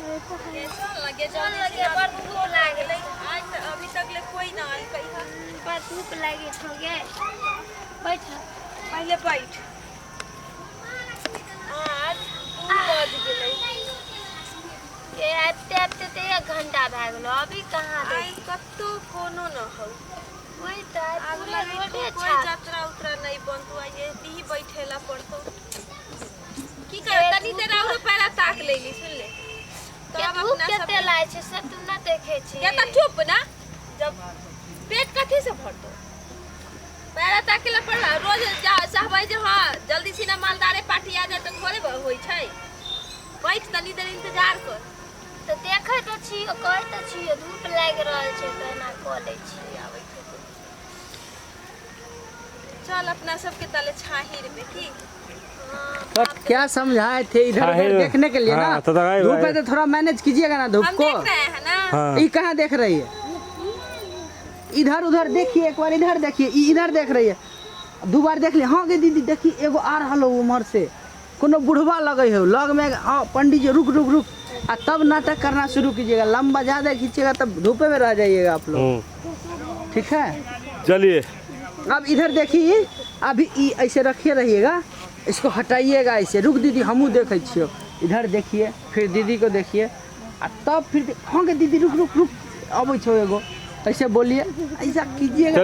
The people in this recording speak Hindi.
अभी तक ले कोई ना आल कहीं पर धूप लगी हो गए बैठ पहले बैठ आज 2 बज गेलै ये आते तो 1 घंटा भए गेलो अभी कहाँ आई कत्तो कोनो न हो वही तो अगला रोडे कोई यात्रा उतरा नहीं बनतो आई ही बैठेला पड़तो की कर तनी देर और पैरा ताक लेली सुन ले क्या धूप केते लाय छे से तुम ना देखे छी या त चुप ना जब पेट कथी से भरतो पैरा ताकेला पड़ा रोज जा चाहबै जे हां जल्दी से ना मालदारे पार्टी आ जाए तो थोड़े होई छै बैठ तनी देर इंतजार कर तो देखे तो छी कहै त छी धूप लाग रहल छै त ना क लै छी आबै चल अपना सबके तले छाहिर में की तो क्या समझाए थे इधर देखने के लिए ना धूप है तो थोड़ा मैनेज कीजिएगा ना धूप हम को देख रहे हैं ना ये कहाँ देख रही है इधर उधर देखिए एक बार इधर देखिए इधर देख रही है 2 बार देख लिया हाँ गे दीदी देखिए एगो आ रहा लो उमर से कोनो बुढ़वा लगे है लग में हाँ पंडित जी रुक रुक रुक तब नाटक करना शुरू कीजिएगा लंबा ज़्यादा खींचिएगा तब धूपे में रह जाइएगा आप लोग ठीक है चलिए अब इधर देखिए अभी ऐसे रखे रहिएगा इसको हटाइएगा ऐसे रुक दीदी हमू देखे छियो इधर देखिए फिर दीदी को देखिए तब फिर हाँ गे दीदी रुक रुक रुक अब छो एगो ऐसे बोलिए ऐसा कीजिएगा।